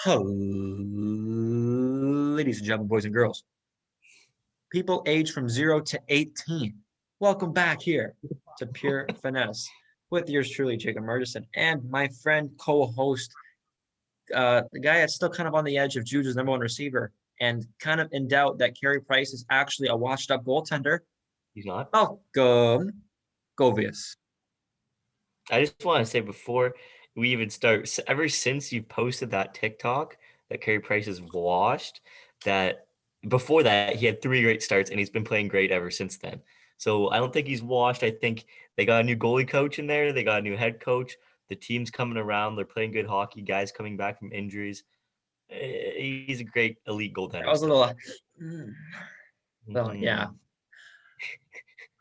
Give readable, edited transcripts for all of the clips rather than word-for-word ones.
Hello, ladies and gentlemen, boys and girls, people aged from 0 to 18. Welcome back here to Pure Finesse with yours truly, Jacob Murchison, and my friend, co-host, the guy that's still kind of on the edge of Juju's number one receiver and kind of in doubt that Carey Price is actually a washed-up goaltender. He's not. Welcome, Govius. I just want to say before we even start, ever since you posted that TikTok that Carey Price is washed, that before that he had 3 great starts and he's been playing great ever since then. So I don't think he's washed. I think they got a new goalie coach in there. They got a new head coach. The team's coming around. They're playing good hockey. Guys coming back from injuries. He's a great elite That goaltender was a still. little, well, yeah.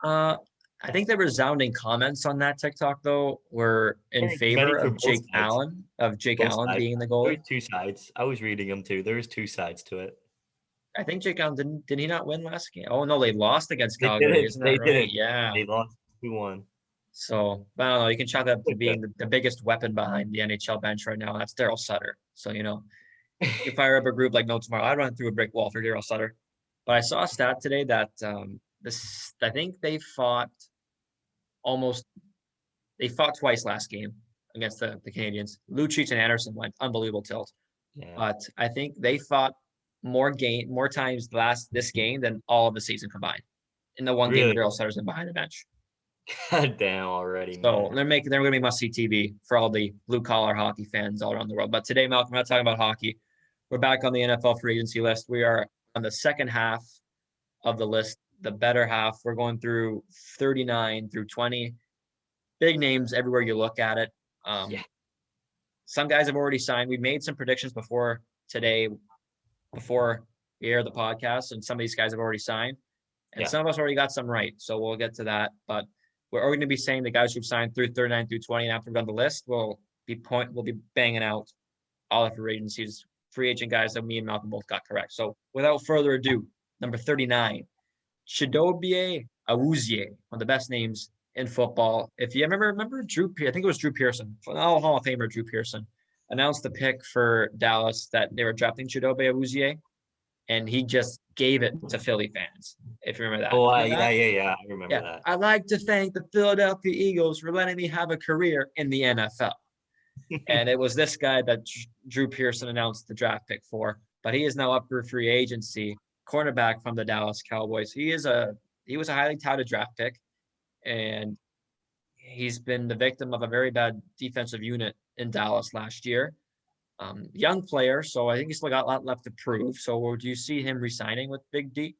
Mhm. I think the resounding comments on that TikTok though were in favor Many for of both Jake sides. Allen, Both sides. being the There goalie. was 2 sides. I was reading them too. There was 2 sides to it. I think Jake Allen did he not win last game? Oh no, they lost against They Calgary, didn't. isn't that They right? didn't. Yeah. They lost 2-1. So I don't know. You can chalk that up to being the biggest weapon behind the NHL bench right now, and that's Daryl Sutter. So you fire up a group like no tomorrow. I'd run through a brick wall for Daryl Sutter. But I saw a stat today that this I think almost they fought twice last game against the Canadians. Lucic and Anderson went unbelievable tilt. Yeah. But I think they fought more times this game than all of the season combined in the one game where Really? Daryl Sutter's been behind the bench. God damn already, So man. they're going to be must see TV for all the blue collar hockey fans all around the world. But today, Malcolm, we're not talking about hockey. We're back on the NFL free agency list. We are on the second half of the list, the better half. We're going through 39 through 20. Big names everywhere you look at it. Yeah. Some guys have already signed. We made some predictions before today, before we air the podcast, and some of these guys have already signed. And Yeah. some of us already got some right. So we'll get to that. But we're going to be saying the guys who've signed through 39 through 20. And after we've done the list, we'll be banging out all of free agencies, free agent guys that me and Malcolm both got correct. So without further ado, number 39, Chidobe Awuzie, one of the best names in football. If you remember Drew, I think it was Drew Pearson, Hall of Famer Drew Pearson, announced the pick for Dallas that they were drafting Chidobe Awuzie, and he just gave it to Philly fans. If you remember that. Oh, Remember that? yeah. I remember Yeah. that. I'd like to thank the Philadelphia Eagles for letting me have a career in the NFL. And it was this guy that Drew Pearson announced the draft pick for, but he is now up for free agency, cornerback from the Dallas Cowboys. He was a highly touted draft pick, and he's been the victim of a very bad defensive unit in Dallas last year. Young player, so I think he's still got a lot left to prove. So do you see him resigning with Big D?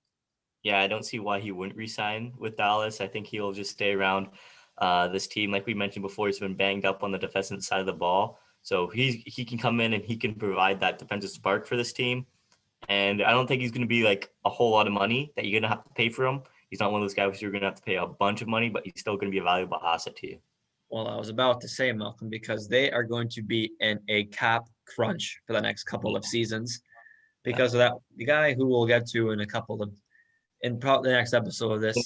Yeah, I don't see why he wouldn't resign with Dallas. I think he'll just stay around this team. Like we mentioned before, he's been banged up on the defensive side of the ball. So he can come in and he can provide that defensive spark for this team. And I don't think he's going to be like a whole lot of money that you're going to have to pay for him. He's not one of those guys you're going to have to pay a bunch of money, but he's still going to be a valuable asset to you. Well, I was about to say, Malcolm, because they are going to be in a cap crunch for the next couple of seasons Yeah. because of that. The guy who we'll get to in probably the next episode of this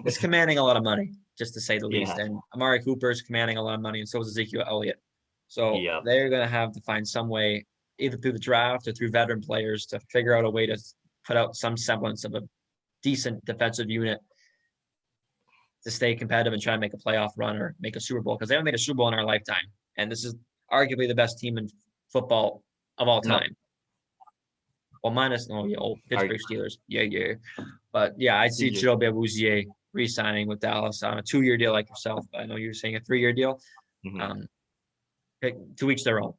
is commanding a lot of money, just to say the least. Yeah. And Amari Cooper is commanding a lot of money, and so is Ezekiel Elliott. So Yeah. they're going to have to find some way, either through the draft or through veteran players, to figure out a way to put out some semblance of a decent defensive unit to stay competitive and try to make a playoff run or make a Super Bowl, because they haven't made a Super Bowl in our lifetime. And this is arguably the best team in football of all No. time. Well, minus old Pittsburgh Steelers. Yeah. But yeah, I see Chidobe Awuzie re-signing with Dallas on a 2-year deal like yourself. I know you're saying a 3-year deal. Mm-hmm. To each their own.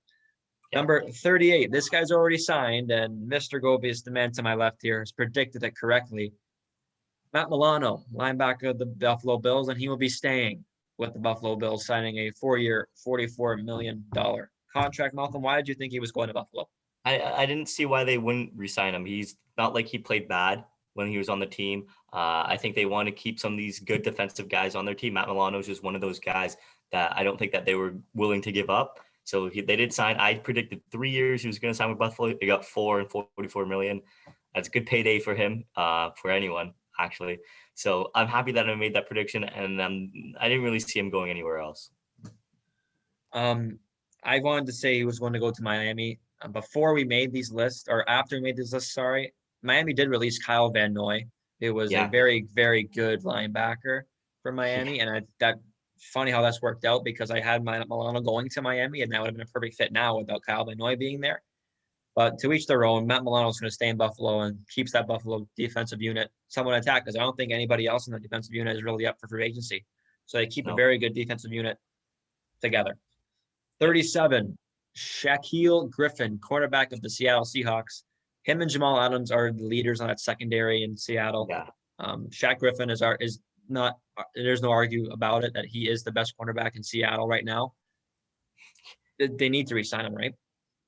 Yeah. Number 38. This guy's already signed, and Mr. Gobius, the man to my left here, has predicted it correctly. Matt Milano, linebacker of the Buffalo Bills, and he will be staying with the Buffalo Bills, signing a 4-year, $44 million contract. Malcolm, why did you think he was going to Buffalo? I didn't see why they wouldn't re-sign him. He's not like he played bad when he was on the team. I think they want to keep some of these good defensive guys on their team. Matt Milano is just one of those guys that I don't think that they were willing to give up. So they did sign. I predicted 3 years he was going to sign with Buffalo. They got 4 and $44 million. That's a good payday for him, for anyone, actually. So I'm happy that I made that prediction, and I didn't really see him going anywhere else. I wanted to say he was going to go to Miami. Before we made these lists, or after we made these lists, sorry, Miami did release Kyle Van Noy, who was a Yeah. very, very good linebacker for Miami. And that funny how that's worked out because I had Matt Milano going to Miami, and that would have been a perfect fit now without Kyle Van Noy being there. But to each their own, Matt Milano's going to stay in Buffalo and keeps that Buffalo defensive unit somewhat intact because I don't think anybody else in the defensive unit is really up for free agency. So they keep a No. very good defensive unit together. Yep. 37, Shaquille Griffin, quarterback of the Seattle Seahawks. Him and Jamal Adams are the leaders on that secondary in Seattle. Yeah. Shaq Griffin is not. There's no argue about it that he is the best cornerback in Seattle right now. They need to re-sign him, right?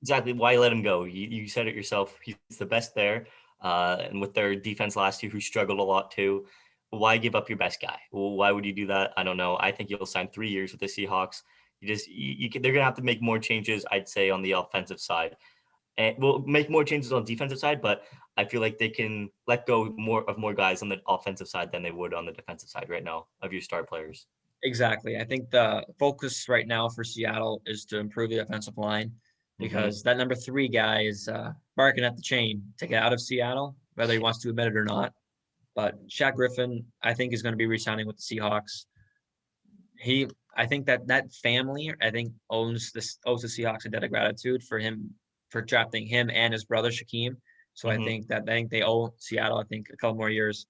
Exactly. Why let him go? You said it yourself. He's the best there. And with their defense last year, who struggled a lot too, why give up your best guy? Well, why would you do that? I don't know. I think you'll sign 3 years with the Seahawks. They're gonna have to make more changes, I'd say, on the offensive side, and we'll make more changes on the defensive side. But I feel like they can let go more guys on the offensive side than they would on the defensive side right now of your star players. Exactly. I think the focus right now for Seattle is to improve the offensive line because that number 3 guy is barking at the chain to get out of Seattle, whether he wants to admit it or not. But Shaq Griffin, I think, is going to be re-signing with the Seahawks. I think that family, I think, owes the Seahawks a debt of gratitude for drafting him and his brother Shaquem. So I think they owe Seattle, I think, a couple more years.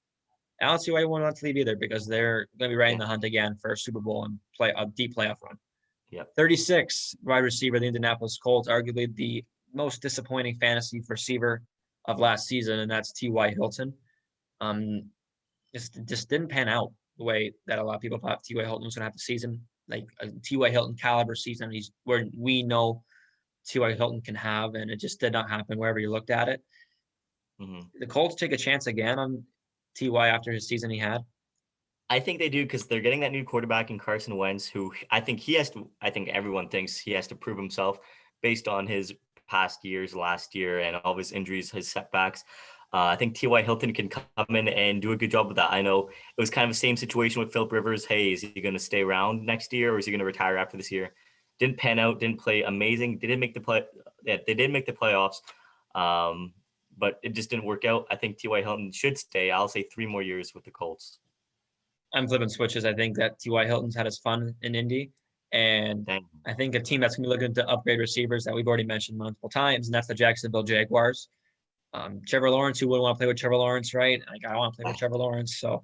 I don't see why anyone wants to leave either because they're going to be right in the hunt again for a Super Bowl and play a deep playoff run. Yep. 36, wide receiver, the Indianapolis Colts, arguably the most disappointing fantasy receiver of last season, and that's T.Y. Hilton. Just didn't pan out the way that a lot of people thought T.Y. Hilton was going to have the season, like a T.Y. Hilton caliber season. He's where we know T.Y. Hilton can have, and it just did not happen wherever you looked at it. The Colts take a chance again on T.Y. after his season he had. I think they do because they're getting that new quarterback in Carson Wentz, who I think everyone thinks he has to prove himself based on his past years, last year, and all of his injuries, his setbacks. I think T.Y. Hilton can come in and do a good job with that. I know it was kind of the same situation with Philip Rivers. Hey, is he going to stay around next year or is he going to retire after this year? Didn't pan out, didn't play amazing. They did make the playoffs, but it just didn't work out. I think T.Y. Hilton should stay. I'll say 3 more years with the Colts. I'm flipping switches. I think that T.Y. Hilton's had his fun in Indy. And I think a team that's going to be looking to upgrade receivers that we've already mentioned multiple times, and that's the Jacksonville Jaguars. Trevor Lawrence, who wouldn't want to play with Trevor Lawrence, right? Like, I want to play with Trevor Lawrence. So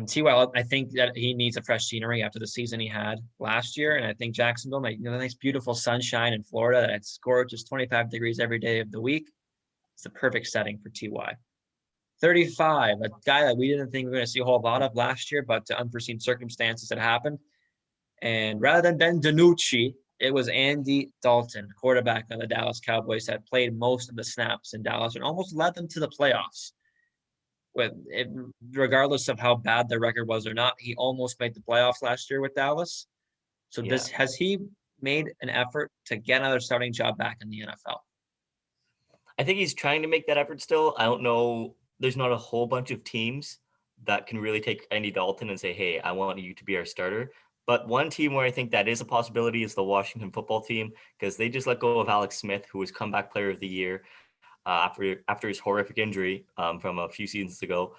T.Y., I think that he needs a fresh scenery after the season he had last year. And I think Jacksonville, nice, beautiful sunshine in Florida. That's gorgeous, 25 degrees every day of the week. It's the perfect setting for T.Y. 35, a guy that we didn't think we were going to see a whole lot of last year, but to unforeseen circumstances had happened. And rather than Ben DiNucci, it was Andy Dalton, quarterback of the Dallas Cowboys, that played most of the snaps in Dallas and almost led them to the playoffs. Regardless of how bad their record was or not, he almost made the playoffs last year with Dallas. So has he made an effort to get another starting job back in the NFL? I think he's trying to make that effort still. I don't know. There's not a whole bunch of teams that can really take Andy Dalton and say, hey, I want you to be our starter. But one team where I think that is a possibility is the Washington football team, because they just let go of Alex Smith, who was comeback player of the year after his horrific injury from a few seasons ago.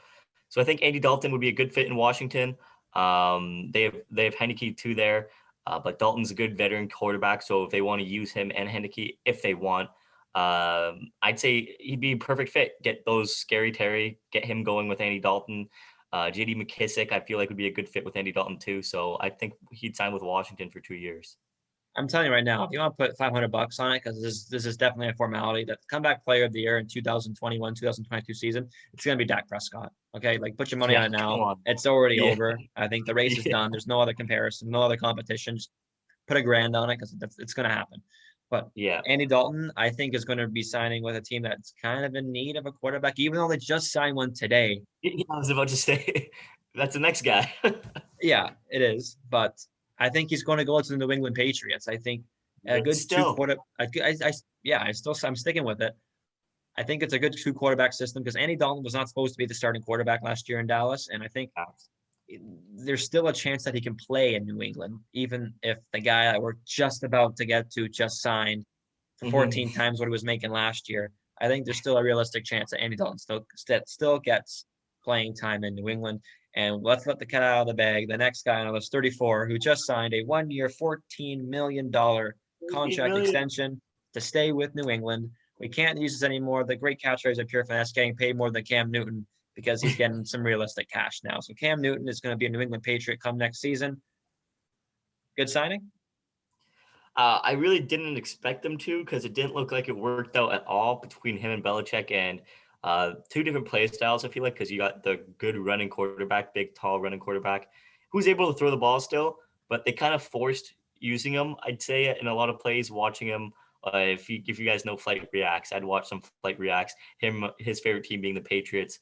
So I think Andy Dalton would be a good fit in Washington. They have Heineke too there, but Dalton's a good veteran quarterback. So if they want to use him and Heineke, if they want, I'd say he'd be a perfect fit. Get those Scary Terry, get him going with Andy Dalton. J.D. McKissick, I feel like would be a good fit with Andy Dalton too. So I think he'd sign with Washington for 2 years. I'm telling you right now, if you want to put $500 on it, because this is definitely a formality, that the comeback player of the year in 2021, 2022 season, it's going to be Dak Prescott. Okay, like put your money on it now. It's already over. I think the race is done. There's no other comparison, no other competition. Just put $1,000 on it because it's going to happen. But Andy Dalton, I think, is going to be signing with a team that's kind of in need of a quarterback, even though they just signed one today. I was about to say, that's the next guy. Yeah, it is. But I think he's going to go to the New England Patriots. I think a good I'm sticking with it. I think it's a good 2 quarterback system because Andy Dalton was not supposed to be the starting quarterback last year in Dallas. And I think there's still a chance that he can play in New England, even if the guy that we're just about to get to just signed for 14 times what he was making last year. I think there's still a realistic chance that Andy Dalton still gets playing time in New England. And let's let the cat out of the bag. The next guy on the list, 34, who just signed a 1-year, $14 million contract extension to stay with New England. We can't use this anymore. The great catchphrase of pure finesse, getting paid more than Cam Newton because he's getting some realistic cash now. So Cam Newton is going to be a New England Patriot come next season. Good signing? I really didn't expect them to, because it didn't look like it worked out at all between him and Belichick, and two different play styles, I feel like, because you got the good running quarterback, big, tall running quarterback, who's able to throw the ball still, but they kind of forced using him, I'd say, in a lot of plays, watching him. If you guys know Flight Reacts, I'd watch some Flight Reacts, his favorite team being the Patriots.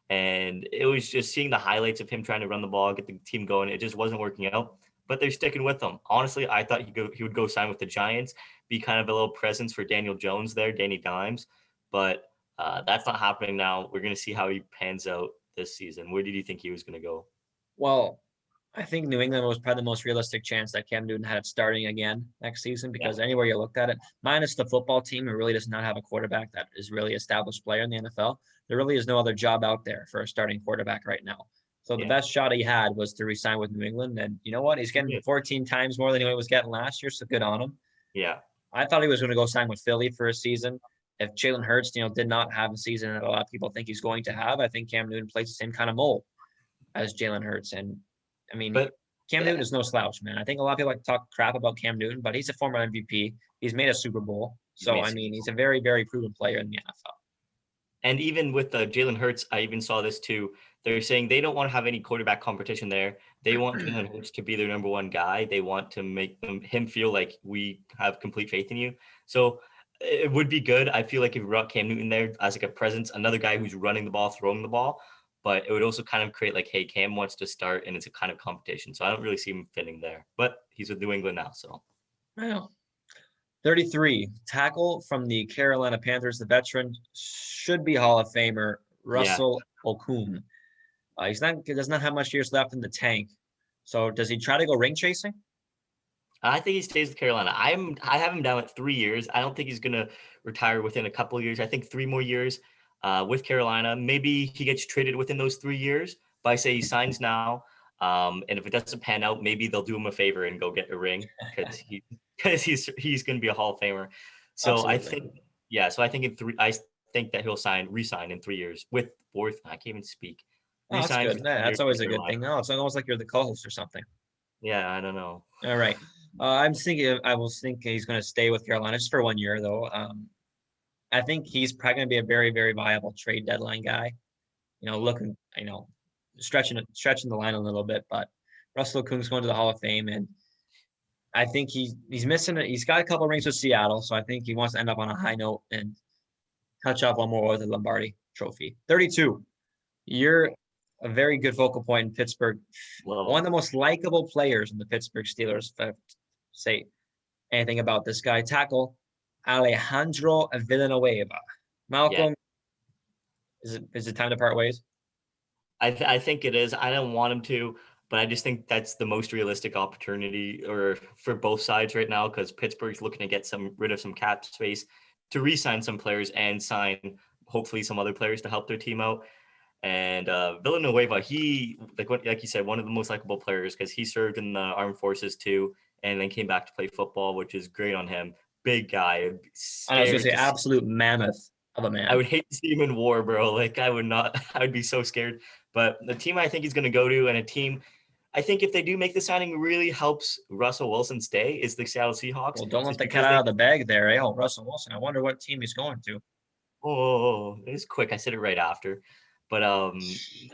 And it was just seeing the highlights of him trying to run the ball, get the team going. It just wasn't working out, but they're sticking with him. Honestly, I thought he would go sign with the Giants, be kind of a little presence for Daniel Jones there, Danny Dimes. But that's not happening now. We're going to see how he pans out this season. Where did you think he was going to go? Well, I think New England was probably the most realistic chance that Cam Newton had of starting again next season, because anywhere you looked at it, minus the football team, who really does not have a quarterback that is really established player in the NFL, there really is no other job out there for a starting quarterback right now. So the best shot he had was to resign with New England. And you know what? He's getting 14 times more than he was getting last year, so good on him. Yeah. I thought he was going to go sign with Philly for a season. If Jalen Hurts, did not have a season that a lot of people think he's going to have, I think Cam Newton plays the same kind of mold as Jalen Hurts. And I mean, Cam Newton is no slouch, man. I think a lot of people like to talk crap about Cam Newton, but he's a former MVP. He's made a Super Bowl. So, I mean, he's a very, very proven player in the NFL. And even with Jalen Hurts, I even saw this too. They're saying they don't want to have any quarterback competition there. They want Jalen Hurts to be their number one guy. They want to make him feel like we have complete faith in you. So it would be good. I feel like if we brought Cam Newton there as like a presence, another guy who's running the ball, throwing the ball, but it would also kind of create like, hey, Cam wants to start, and it's a kind of competition. So I don't really see him fitting there. But he's with New England now, so. Well, 33, tackle from the Carolina Panthers, the veteran, should be Hall of Famer, Russell Okung. He does not have much years left in the tank. So does he try to go ring chasing? I think he stays with Carolina. I have him down at 3 years. I don't think he's going to retire within a couple of years. I think 3 more years with Carolina. Maybe he gets traded within those 3 years, but I say he signs now. And if it doesn't pan out, maybe they'll do him a favor and go get a ring, because he's going to be a Hall of Famer. So Absolutely. I think that he'll resign in 3 years with fourth. I can't even speak. Oh, that's good. That's always a good thing. No, it's almost like you're the co-host or something. Yeah, I don't know. All right. I was thinking he's going to stay with Carolina just for 1 year, though. I think he's probably going to be a very, very viable trade deadline guy. Looking, stretching the line a little bit, but Russell Okung's going to the Hall of Fame, and I think he's missing it. He's got a couple rings with Seattle, so I think he wants to end up on a high note and touch up one more with the Lombardi Trophy. 32. You're a very good focal point in Pittsburgh. One of the most likable players in the Pittsburgh Steelers. If I say anything about this guy, tackle Alejandro Villanueva. Malcolm, is it time to part ways? I think it is. I don't want him to, but I just think that's the most realistic opportunity or for both sides right now, because Pittsburgh's looking to get rid of some cap space to re-sign some players and sign hopefully some other players to help their team out. And Villanueva, he like you said, one of the most likable players, because he served in the armed forces too, and then came back to play football, which is great on him. Big guy. I was going to say absolute mammoth of a man. I would hate to see him in war, bro. Like I would be so scared. But the team I think he's going to go to, and a team I think if they do make the signing really helps Russell Wilson stay, is the Seattle Seahawks. Well, don't let the cat out of the bag there, eh? Oh, Russell Wilson. I wonder what team he's going to. Oh, it's quick. I said it right after. But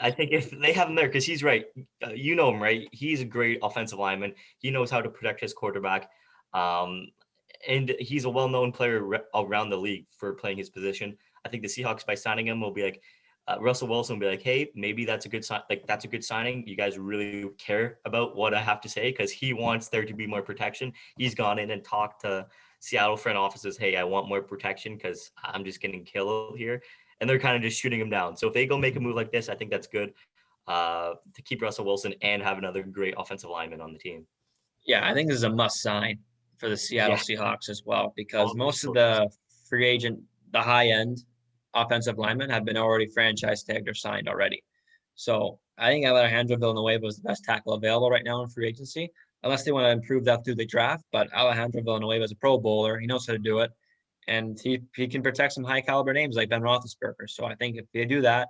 I think if they have him there, because he's right. You know him, right? He's a great offensive lineman. He knows how to protect his quarterback. And he's a well-known player around the league for playing his position. I think the Seahawks, by signing him, will be like, Russell Wilson will be like, hey, maybe that's a good sign. Like, that's a good signing. You guys really care about what I have to say, because he wants there to be more protection. He's gone in and talked to Seattle front offices. Hey, I want more protection because I'm just getting killed here. And they're kind of just shooting him down. So if they go make a move like this, I think that's good. to keep Russell Wilson and have another great offensive lineman on the team. Yeah, I think this is a must sign for the Seattle Yeah. Seahawks as well, because All most of resources. the free agent, the high end offensive linemen have been already franchise tagged or signed already. So I think Alejandro Villanueva is the best tackle available right now in free agency, unless they want to improve that through the draft. But Alejandro Villanueva is a Pro Bowler. He knows how to do it. And he can protect some high caliber names like Ben Roethlisberger. So I think if they do that,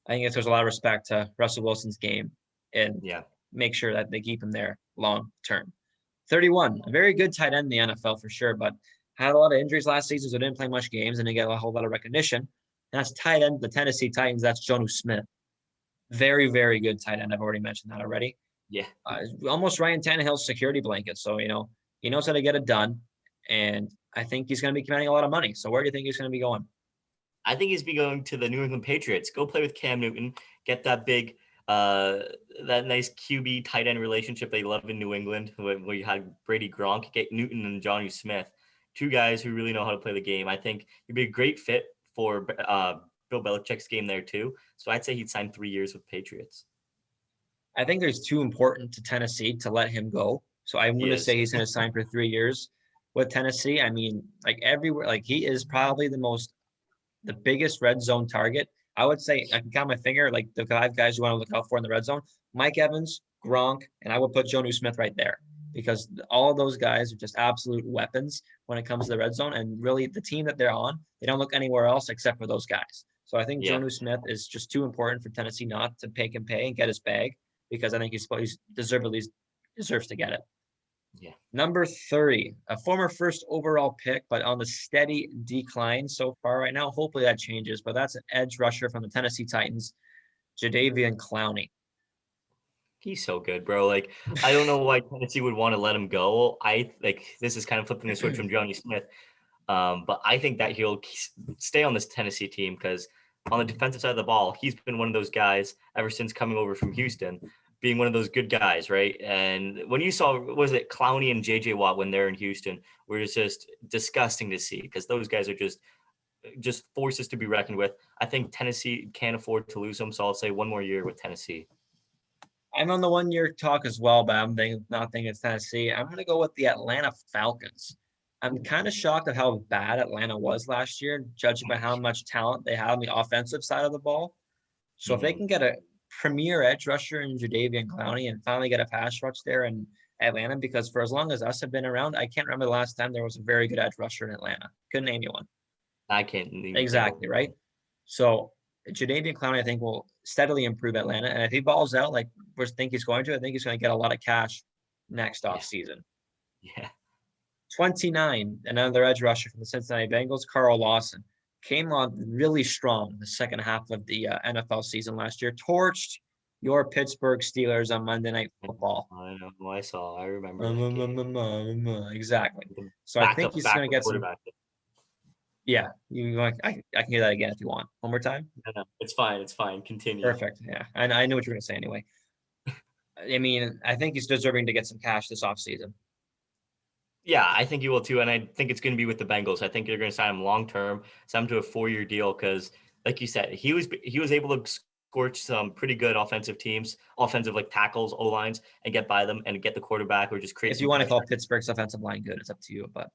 I think there's a lot of respect to Russell Wilson's game and Yeah. make sure that they keep him there long term. 31, a very good tight end in the NFL for sure, but had a lot of injuries last season, so didn't play much games and didn't get a whole lot of recognition. And that's tight end, the Tennessee Titans. That's Juju Smith. Very, very good tight end. I've already mentioned that already. Yeah. Almost Ryan Tannehill's security blanket. So, he knows how to get it done. And I think he's going to be commanding a lot of money. So where do you think he's going to be going? I think he's be going to the New England Patriots. Go play with Cam Newton, get that big, that nice QB tight end relationship they love in New England, where you had Brady Gronk, get Newton and Johnny Smith, two guys who really know how to play the game. I think he'd be a great fit for Bill Belichick's game there too. So I'd say he'd sign 3 years with Patriots. I think there's too important to Tennessee to let him go. So I'm He going to is. say he's going to sign for 3 years with Tennessee. I mean, like everywhere, like he is probably the biggest red zone target. I would say I can count my finger, like the 5 guys you want to look out for in the red zone: Mike Evans, Gronk, and I would put Jonnu Smith right there because all of those guys are just absolute weapons when it comes to the red zone. And really, the team that they're on, they don't look anywhere else except for those guys. So I think Yeah. Jonnu Smith is just too important for Tennessee not to make him pay and get his bag because I think he's deservedly deserves to get it. Yeah. Number 30, a former first overall pick, but on the steady decline so far right now. Hopefully that changes, but that's an edge rusher from the Tennessee Titans, Jadeveon Clowney. He's so good, bro. Like, I don't know why Tennessee would want to let him go. This is kind of flipping the switch from Johnny Smith. But I think that he'll stay on this Tennessee team because on the defensive side of the ball, he's been one of those guys ever since coming over from Houston, being one of those good guys, right? And when you saw, was it Clowney and J.J. Watt when they're in Houston, were just disgusting to see because those guys are just forces to be reckoned with. I think Tennessee can't afford to lose them, so I'll say 1 more year with Tennessee. I'm on the 1 year talk as well, but not thinking it's Tennessee. I'm going to go with the Atlanta Falcons. I'm kind of shocked at how bad Atlanta was last year, judging by how much talent they had on the offensive side of the ball. So if they can get a premier edge rusher in Jadeveon Clowney and finally get a pass rush there in Atlanta, because for as long as us have been around, I can't remember the last time there was a very good edge rusher in Atlanta. Couldn't name you one. I can't even Exactly, right? So Jadeveon Clowney, I think, will steadily improve Atlanta. And if he balls out like we think he's going to, I think he's going to get a lot of cash next off season. Yeah. 29, another edge rusher from the Cincinnati Bengals, Carl Lawson. Came on really strong the second half of the NFL season last year. Torched your Pittsburgh Steelers on Monday Night Football. I know. I remember that game. Exactly. So I think he's going to get some. Yeah, I can hear that again if you want. One more time. No, it's fine. It's fine. Continue. Perfect. Yeah, I know what you're going to say anyway. I mean, I think he's deserving to get some cash this offseason. Yeah, I think he will too, and I think it's going to be with the Bengals. I think they're going to sign him long term, sign him to a 4-year deal because, like you said, he was able to scorch some pretty good offensive teams, offensive like tackles, O lines, and get by them and get the quarterback or just create. If you want to call Pittsburgh's offensive line good, it's up to you, but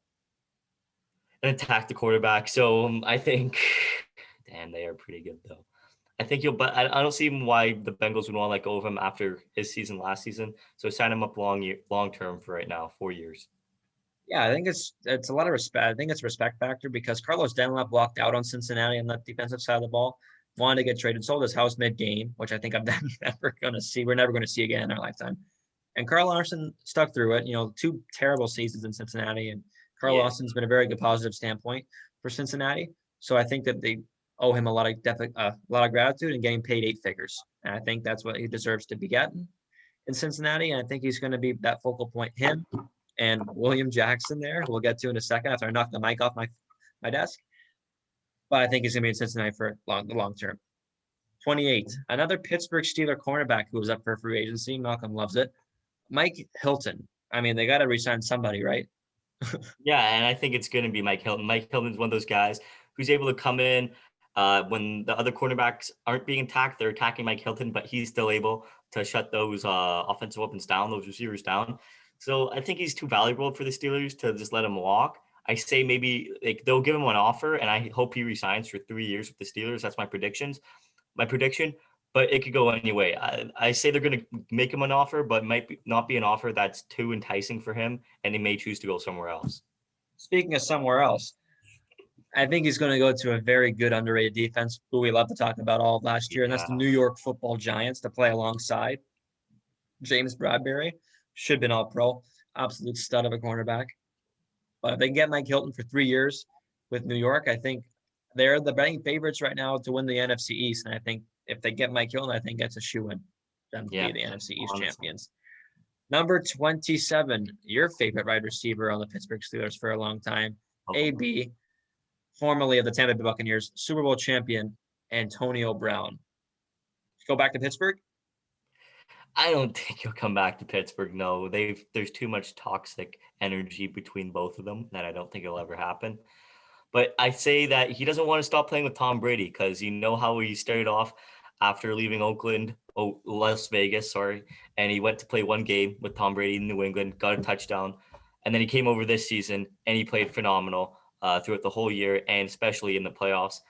and attack the quarterback. So I think, damn, they are pretty good though. I think but I don't see why the Bengals would want to let go of him after his season last season. So sign him up long term for right now, 4 years. Yeah, I think it's a lot of respect. I think it's a respect factor because Carlos Dunlap walked out on Cincinnati on the defensive side of the ball, wanted to get traded, sold his house mid-game, which I think I'm never going to see. We're never going to see again in our lifetime. And Carl Lawson stuck through it. 2 terrible seasons in Cincinnati, and Carl Lawson's been a very good positive standpoint for Cincinnati. So I think that they owe him a lot of gratitude and getting paid 8 figures. And I think that's what he deserves to be getting in Cincinnati. And I think he's going to be that focal point. Him and William Jackson there, we'll get to in a second after I knock the mic off my desk. But I think he's going to be in Cincinnati for the long term. 28, another Pittsburgh Steeler cornerback who was up for free agency. Malcolm loves it. Mike Hilton. I mean, they got to re-sign somebody, right? Yeah, and I think it's going to be Mike Hilton. Mike Hilton's one of those guys who's able to come in, When the other cornerbacks aren't being attacked, they're attacking Mike Hilton, but he's still able to shut those offensive weapons down, those receivers down. So I think he's too valuable for the Steelers to just let him walk. I say maybe like they'll give him an offer, and I hope he resigns for 3 years with the Steelers. That's my prediction. But it could go any way. I say they're going to make him an offer, but not be an offer that's too enticing for him, and he may choose to go somewhere else. Speaking of somewhere else, I think he's going to go to a very good underrated defense, who we love to talk about all of last year, and that's the New York Football Giants to play alongside James Bradbury. Should have been all pro, absolute stud of a cornerback. But if they can get Mike Hilton for 3 years with New York, I think they're the betting favorites right now to win the NFC East. And I think if they get Mike Hilton, I think that's a shoo-in them to be the NFC East champions. Number 27, your favorite wide receiver on the Pittsburgh Steelers for a long time, AB, formerly of the Tampa Bay Buccaneers, Super Bowl champion, Antonio Brown. Go back to Pittsburgh? I don't think he'll come back to Pittsburgh. No, there's too much toxic energy between both of them that I don't think it'll ever happen. But I say that he doesn't want to stop playing with Tom Brady because you know how he started off after leaving Las Vegas, and he went to play one game with Tom Brady in New England, got a touchdown, and then he came over this season and he played phenomenal throughout the whole year and especially in the playoffs.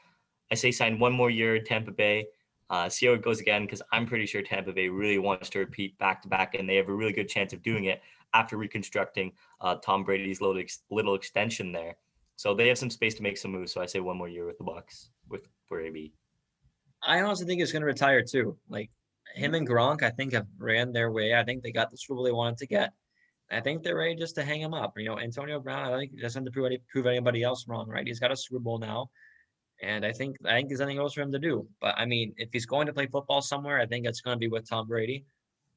I say sign one more year in Tampa Bay. See how it goes again, because I'm pretty sure Tampa Bay really wants to repeat back-to-back, and they have a really good chance of doing it after reconstructing Tom Brady's little extension there. So they have some space to make some moves. So I say one more year with the Bucs for AB. I honestly think he's going to retire too. Like him and Gronk, I think have ran their way. I think they got the Super Bowl they wanted to get. I think they're ready just to hang him up. Antonio Brown, I think he doesn't have to prove anybody else wrong, right? He's got a Super Bowl now. And I think there's nothing else for him to do. But I mean, if he's going to play football somewhere, I think it's going to be with Tom Brady.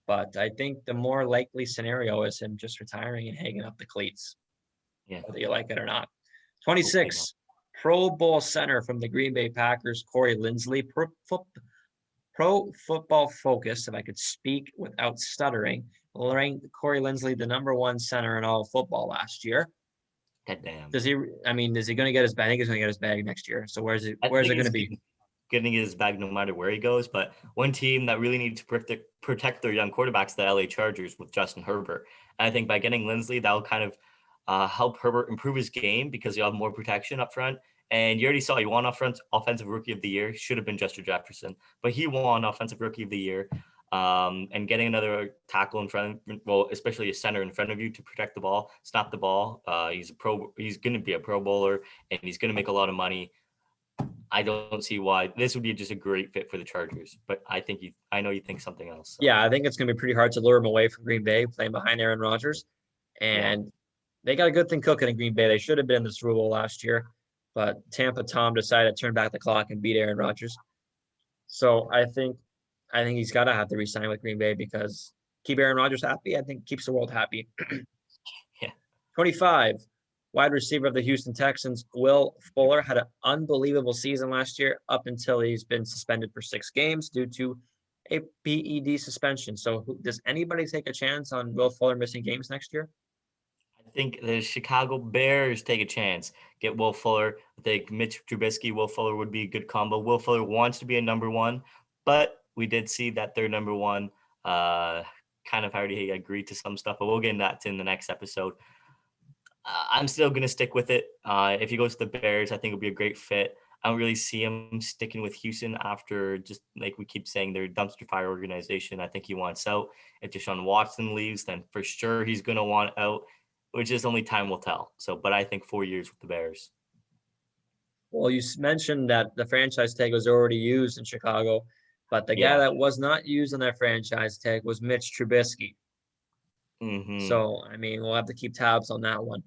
But I think the more likely scenario is him just retiring and hanging up the cleats, whether you like it or not. 26, Pro Bowl center from the Green Bay Packers, Corey Linsley. Pro Football Focus, if I could speak without stuttering, ranked Corey Linsley the #1 center in all of football last year. Damn. Is he going to get his bag? I think he's going to get his bag next year. So where's it going to be? Getting his bag no matter where he goes. But one team that really needs to protect their young quarterbacks, the LA Chargers with Justin Herbert. And I think by getting Linsley, that'll kind of help Herbert improve his game because he'll have more protection up front. And you already saw he won offensive rookie of the year. Should have been Justin Jefferson, but he won offensive rookie of the year. And getting another tackle in front, especially a center in front of you to protect the ball, stop the ball. He's going to be a Pro Bowler, and he's going to make a lot of money. I don't see why this would be just a great fit for the Chargers, but I know you think something else. So. Yeah, I think it's going to be pretty hard to lure him away from Green Bay playing behind Aaron Rodgers, and they got a good thing cooking in Green Bay. They should have been in the Super Bowl last year, but Tampa Tom decided to turn back the clock and beat Aaron Rodgers. So I think he's got to have to re-sign with Green Bay because keep Aaron Rodgers happy, I think keeps the world happy. 25, wide receiver of the Houston Texans, Will Fuller, had an unbelievable season last year up until he's been suspended for 6 games due to a PED suspension. So does anybody take a chance on Will Fuller missing games next year? I think the Chicago Bears take a chance. Get Will Fuller. I think Mitch Trubisky, Will Fuller would be a good combo. Will Fuller wants to be a #1, but we did see that their #1 kind of already agreed to some stuff, but we'll get into that in the next episode. I'm still going to stick with it. If he goes to the Bears, I think it'll be a great fit. I don't really see him sticking with Houston after, just like we keep saying, they're a dumpster fire organization. I think he wants out. If Deshaun Watson leaves, then for sure he's going to want out, which is only time will tell. But I think 4 years with the Bears. Well, you mentioned that the franchise tag was already used in Chicago, but the guy that was not used on that franchise tag was Mitch Trubisky. Mm-hmm. So, I mean, we'll have to keep tabs on that one.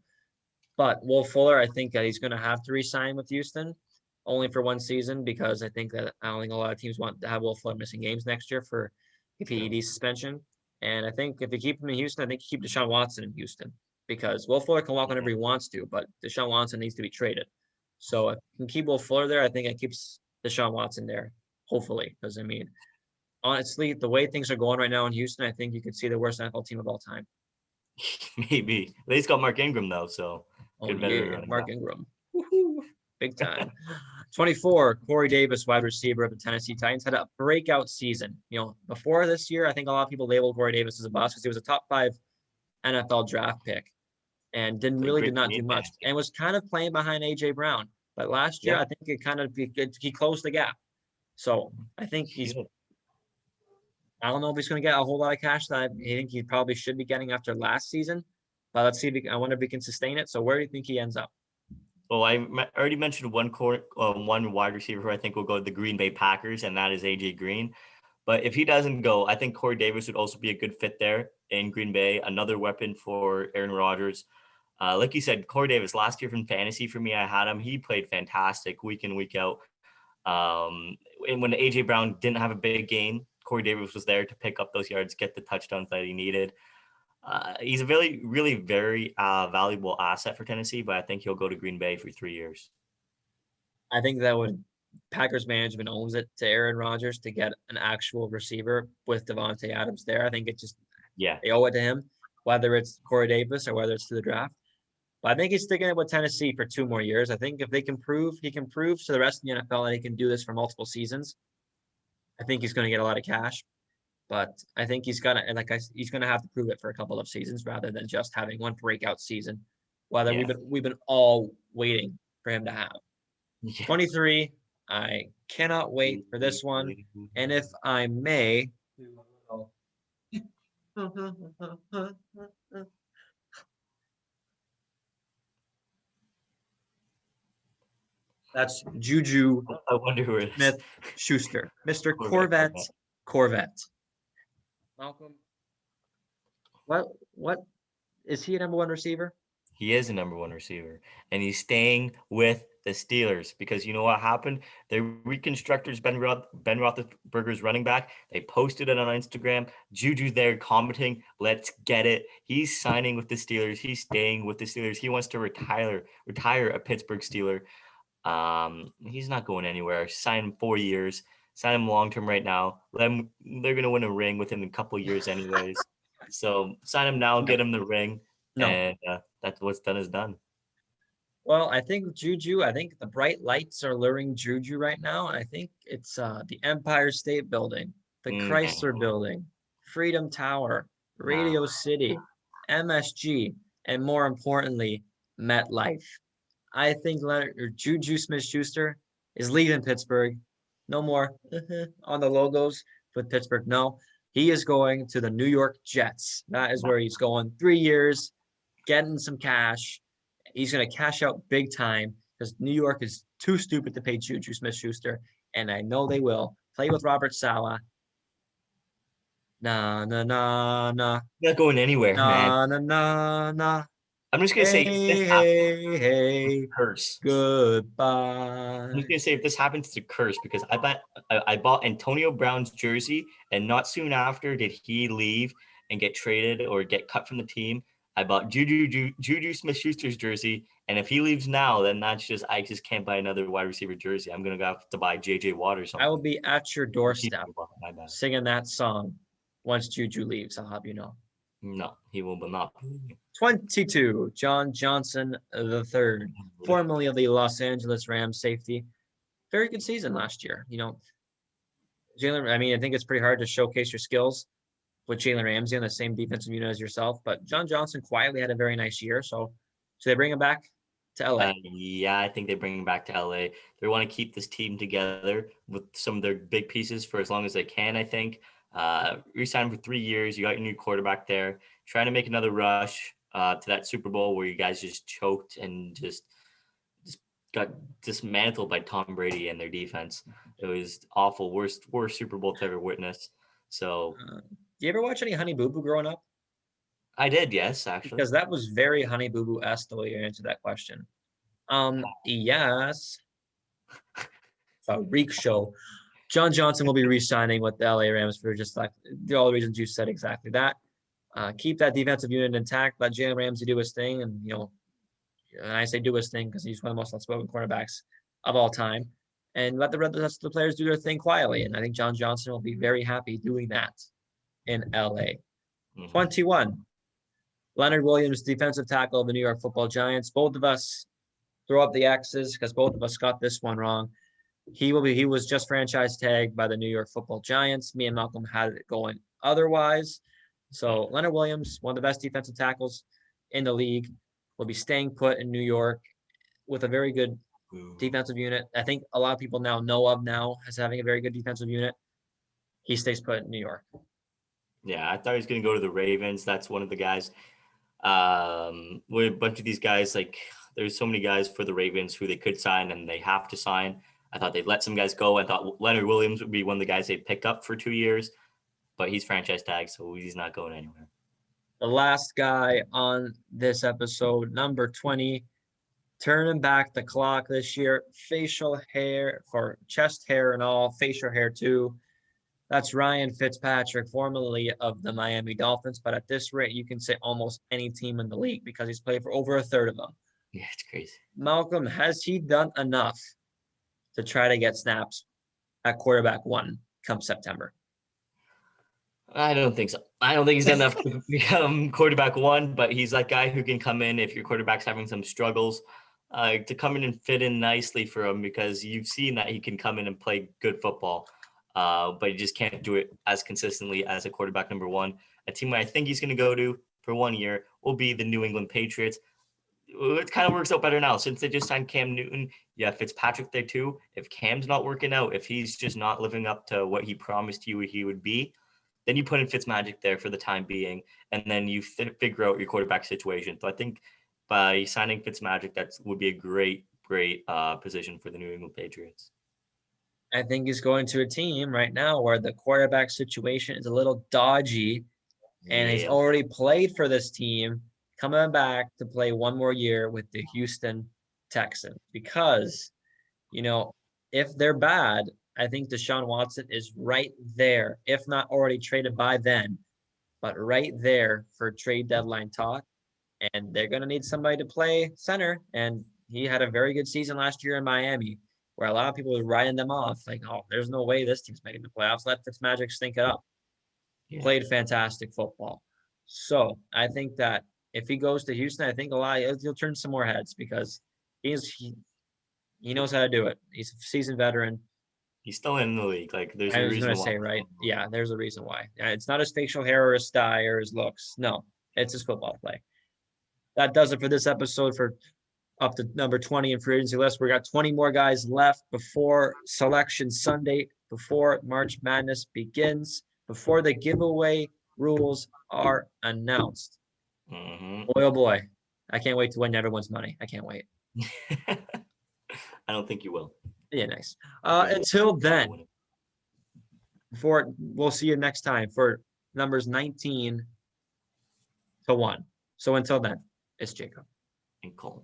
But Will Fuller, I think that he's going to have to re-sign with Houston only for 1 season because I don't think a lot of teams want to have Will Fuller missing games next year for a PED suspension. And I think if you keep him in Houston, I think you keep Deshaun Watson in Houston because Will Fuller can walk whenever he wants to, but Deshaun Watson needs to be traded. So if you can keep Will Fuller there, I think it keeps Deshaun Watson there, hopefully. Because, I mean, honestly, the way things are going right now in Houston, I think you could see the worst NFL team of all time. Maybe. They just got Mark Ingram, though, so. Mark Ingram. Woo-hoo. big time. 24, Corey Davis, wide receiver of the Tennessee Titans, had a breakout season. Before this year, I think a lot of people labeled Corey Davis as a bust because he was a top 5 NFL draft pick and did not do much and was kind of playing behind A.J. Brown. But last year, I think he closed the gap. So I think I don't know if he's going to get a whole lot of cash that I think he probably should be getting after last season. But let's see. I wonder if he can sustain it. So where do you think he ends up? Well, I already mentioned one wide receiver who I think will go to the Green Bay Packers, and that is AJ Green. But if he doesn't go, I think Corey Davis would also be a good fit there in Green Bay, another weapon for Aaron Rodgers. Like you said, Corey Davis, last year from fantasy for me, I had him. He played fantastic week in, week out. And when AJ Brown didn't have a big game, Corey Davis was there to pick up those yards, get the touchdowns that he needed. He's a really very valuable asset for Tennessee, but I think he'll go to Green Bay for 3 years. I think that Packers management owns it to Aaron Rodgers to get an actual receiver with Devontae Adams there. I think they owe it to him, whether it's Corey Davis or whether it's to the draft. But I think he's sticking it with Tennessee for 2 more years. I think if he can prove to the rest of the NFL that he can do this for multiple seasons, I think he's going to get a lot of cash. But I think he's gonna have to prove it for a couple of seasons rather than just having one breakout season, whether we've been all waiting for him to have. 23, I cannot wait for this one. And if I may, that's Juju I wonder who it is. Smith Schuster, Mr. Corvette. Malcolm, what is he a number 1 receiver? He is a number 1 receiver, and he's staying with the Steelers because you know what happened? They reconstructed Ben Roethlisberger's running back. They posted it on Instagram. Juju's there commenting, "Let's get it." He's signing with the Steelers. He's staying with the Steelers. He wants to retire a Pittsburgh Steeler. He's not going anywhere. Sign him 4 years. Sign him long term right now. They're going to win a ring within a couple of years, anyways. So sign him now, get him the ring, and that's what's done is done. Well, I think the bright lights are luring Juju right now. I think it's the Empire State Building, the Chrysler Building, Freedom Tower, Radio City, MSG, and more importantly, MetLife. I think Juju Smith Schuster is leaving Pittsburgh. No more on the logos with Pittsburgh. No, he is going to the New York Jets. That is where he's going. 3 years, getting some cash. He's going to cash out big time because New York is too stupid to pay Juju Smith Schuster. And I know they will. Play with Robert Saleh. Nah. Not going anywhere, man. Nah. I'm just going to say if this happens, it's a curse. Goodbye. I'm just going to say if this happens, it's a curse because I bought Antonio Brown's jersey, and not soon after did he leave and get traded or get cut from the team. I bought Juju Smith Schuster's jersey, and if he leaves now, then I just can't buy another wide receiver jersey. I'm going to have to buy JJ Watt or something. I will be at your doorstep singing that song once Juju leaves. I'll have you know. No, he will not. 22, John Johnson III, formerly of the Los Angeles Rams safety. Very good season last year. Jalen, I think it's pretty hard to showcase your skills with Jalen Ramsey on the same defensive unit as yourself, but John Johnson quietly had a very nice year. So should they bring him back to LA? Yeah, I think they bring him back to LA. They want to keep this team together with some of their big pieces for as long as they can, I think. Resign for 3 years. You got your new quarterback there. Trying to make another rush to that Super Bowl where you guys just choked and just got dismantled by Tom Brady and their defense. It was awful. Worst Super Bowl to ever witness. So, do you ever watch any Honey Boo Boo growing up? I did, yes, actually. Because that was very Honey Boo Boo-esque the way you answered that question. Yes. A reek show. John Johnson will be re-signing with the LA Rams for just like all the reasons you said exactly that. Keep that defensive unit intact. Let Jalen Ramsey do his thing, and and I say do his thing because he's one of the most outspoken cornerbacks of all time. And let the rest of the players do their thing quietly. And I think John Johnson will be very happy doing that in LA. 21, Leonard Williams, defensive tackle of the New York Football Giants. Both of us throw up the X's because both of us got this one wrong. He was just franchise tagged by the New York Football Giants. Me and Malcolm had it going otherwise. So Leonard Williams, one of the best defensive tackles in the league, will be staying put in New York with a very good defensive unit. I think a lot of people know of as having a very good defensive unit. He stays put in New York. Yeah, I thought he was going to go to the Ravens. That's one of the guys. With a bunch of these guys, like there's so many guys for the Ravens who they could sign and they have to sign. I thought they'd let some guys go. I thought Leonard Williams would be one of the guys they picked up for 2 years, but he's franchise tagged, so he's not going anywhere. The last guy on this episode, number 20, turning back the clock this year, facial hair for chest hair and all, facial hair too. That's Ryan Fitzpatrick, formerly of the Miami Dolphins, but at this rate, you can say almost any team in the league because he's played for over a third of them. Yeah, it's crazy. Malcolm, has he done enough to try to get snaps at quarterback 1 come September? I don't think so. I don't think he's done enough to become quarterback 1, but he's that guy who can come in if your quarterback's having some struggles, to come in and fit in nicely for him because you've seen that he can come in and play good football. But he just can't do it as consistently as a quarterback number 1. A team I think he's going to go to for 1 year will be the New England Patriots. It kind of works out better now since they just signed Cam Newton. Yeah, Fitzpatrick there too. If Cam's not working out, if he's just not living up to what he promised you he would be, then you put in Fitzmagic there for the time being, and then you figure out your quarterback situation. So I think by signing Fitzmagic, that would be a great position for the New England Patriots. I think he's going to a team right now where the quarterback situation is a little dodgy, and he's already played for this team, coming back to play 1 more year with the Houston Texans. Because, if they're bad, I think Deshaun Watson is right there, if not already traded by then, but right there for trade deadline talk. And they're going to need somebody to play center. And he had a very good season last year in Miami, where a lot of people were writing them off. Like, oh, there's no way this team's making the playoffs. Let Fitzmagic stink it up. Yeah. Played fantastic football. So I think that if he goes to Houston, I think he'll turn some more heads because he knows how to do it. He's a seasoned veteran. He's still in the league. Like, there's a reason why. I was going to say, right? Yeah, there's a reason why. It's not his facial hair or his style or his looks. No, it's his football play. That does it for this episode for up to number 20 in free agency list. We got 20 more guys left before Selection Sunday, before March Madness begins, before the giveaway rules are announced. Mm-hmm. Boy, oh boy. I can't wait to win everyone's money. I can't wait. I don't think you will. Yeah, nice. Until then, we'll see you next time for numbers 19 to 1. So until then, it's Jacob and Colin.